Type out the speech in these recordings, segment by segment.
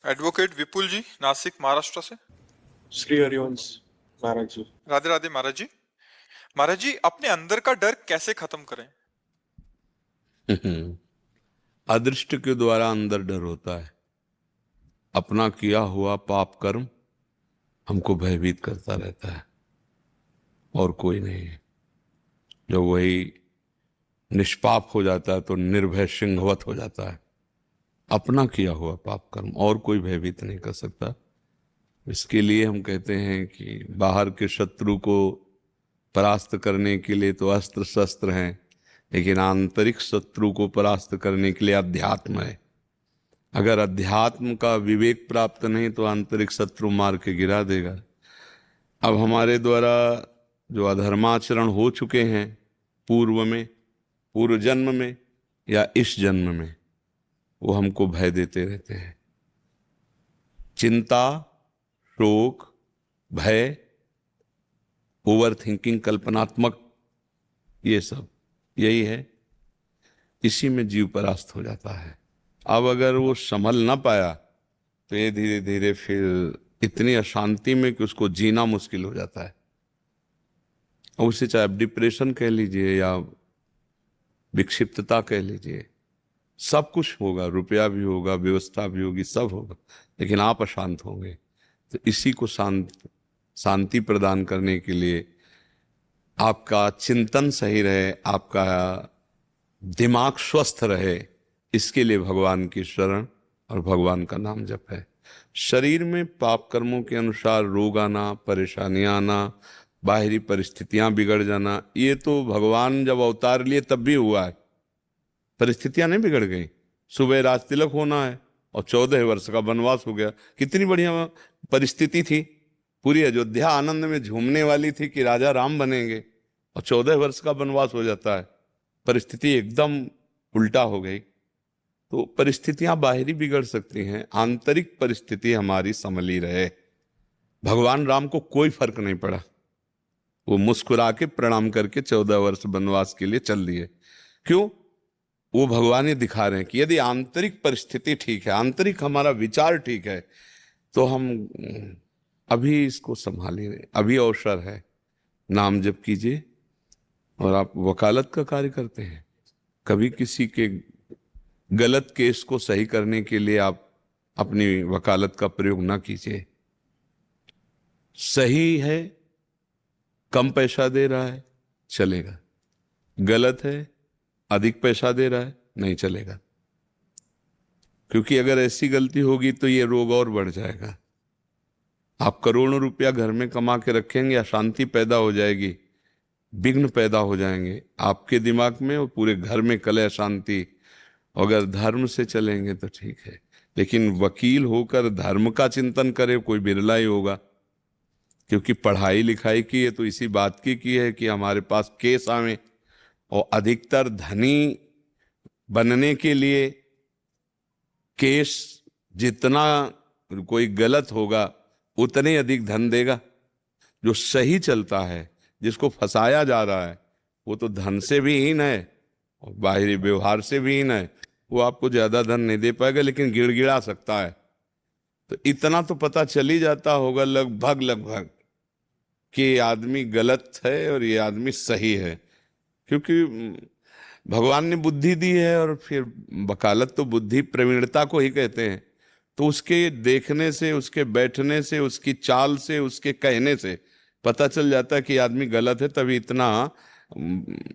Advocate विपुल जी, नासिक महाराष्ट्र से। श्री हरिवंश महाराज जी। राधे राधे महाराज जी। महाराज जी, अपने अंदर का डर कैसे खत्म करें? अदृष्ट के द्वारा अंदर डर होता है। अपना किया हुआ पाप कर्म हमको भयभीत करता रहता है और कोई नहीं है। जब वही निष्पाप हो जाता है तो निर्भय सिंहवत हो जाता है। अपना किया हुआ पाप कर्म और कोई भयभीत नहीं कर सकता। इसके लिए हम कहते हैं कि बाहर के शत्रु को परास्त करने के लिए तो अस्त्र शस्त्र हैं, लेकिन आंतरिक शत्रु को परास्त करने के लिए अध्यात्म है। अगर अध्यात्म का विवेक प्राप्त नहीं तो आंतरिक शत्रु मार के गिरा देगा। अब हमारे द्वारा जो अधर्माचरण हो चुके हैं पूर्व में, पूर्व जन्म में या इस जन्म में, वो हमको भय देते रहते हैं। चिंता, शोक, भय, ओवर थिंकिंग, कल्पनात्मक, ये सब यही है। इसी में जीव परास्त हो जाता है। अब अगर वो संभल ना पाया तो ये धीरे धीरे फिर इतनी अशांति में कि उसको जीना मुश्किल हो जाता है। और उसे चाहे आप डिप्रेशन कह लीजिए या विक्षिप्तता कह लीजिए, सब कुछ होगा, रुपया भी होगा, व्यवस्था भी होगी, सब होगा, लेकिन आप अशांत होंगे। तो इसी को शांति प्रदान करने के लिए आपका चिंतन सही रहे, आपका दिमाग स्वस्थ रहे, इसके लिए भगवान की शरण और भगवान का नाम जप है। शरीर में पाप कर्मों के अनुसार रोग आना, परेशानियां आना, बाहरी परिस्थितियां बिगड़ जाना, ये तो भगवान जब अवतार लिए तब भी हुआ है। परिस्थितियां नहीं बिगड़ गई। सुबह राज तिलक होना है और 14 वर्ष का वनवास हो गया। कितनी बढ़िया परिस्थिति थी। पूरी अयोध्या आनंद में झूमने वाली थी कि राजा राम बनेंगे, और 14 वर्ष का वनवास हो जाता है। परिस्थिति एकदम उल्टा हो गई। तो परिस्थितियां बाहरी बिगड़ सकती हैं, आंतरिक परिस्थिति हमारी संभली रहे। भगवान राम को कोई फर्क नहीं पड़ा। वो मुस्कुरा के प्रणाम करके 14 वर्ष वनवास के लिए चल दिए। क्यों? वो भगवान ही दिखा रहे हैं कि यदि आंतरिक परिस्थिति ठीक है, आंतरिक हमारा विचार ठीक है, तो हम अभी इसको संभालिए। अभी अवसर है, नाम जप कीजिए। और आप वकालत का कार्य करते हैं, कभी किसी के गलत केस को सही करने के लिए आप अपनी वकालत का प्रयोग ना कीजिए। सही है, कम पैसा दे रहा है, चलेगा। गलत है, अधिक पैसा दे रहा है, नहीं चलेगा। क्योंकि अगर ऐसी गलती होगी तो ये रोग और बढ़ जाएगा। आप करोड़ों रुपया घर में कमा के रखेंगे, अशांति पैदा हो जाएगी, विघ्न पैदा हो जाएंगे आपके दिमाग में और पूरे घर में कलह अशांति। अगर धर्म से चलेंगे तो ठीक है, लेकिन वकील होकर धर्म का चिंतन करे कोई बिरला ही होगा। क्योंकि पढ़ाई लिखाई की है तो इसी बात की है कि हमारे पास केस आवे, और अधिकतर धनी बनने के लिए केस जितना कोई गलत होगा उतने अधिक धन देगा। जो सही चलता है, जिसको फंसाया जा रहा है, वो तो धन से भी हीन है और बाहरी व्यवहार से भी हीन है। वो आपको ज्यादा धन नहीं दे पाएगा, लेकिन गिड़गिड़ा सकता है। तो इतना तो पता चल ही जाता होगा लगभग कि ये आदमी गलत है और ये आदमी सही है। क्योंकि भगवान ने बुद्धि दी है, और फिर वकालत तो बुद्धि प्रवीणता को ही कहते हैं। तो उसके देखने से, उसके बैठने से, उसकी चाल से, उसके कहने से पता चल जाता है कि आदमी गलत है, तभी इतना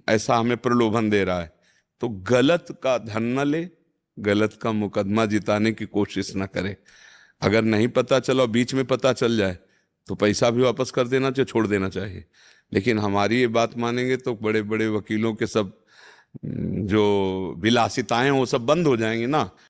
ऐसा हमें प्रलोभन दे रहा है। तो गलत का धन न ले, गलत का मुकदमा जिताने की कोशिश न करे। अगर नहीं पता चला, बीच में पता चल जाए, तो पैसा भी वापस कर देना चाहिए, छोड़ देना चाहिए। लेकिन हमारी ये बात मानेंगे तो बड़े बड़े वकीलों के सब जो विलासिताएं वो सब बंद हो जाएंगी ना।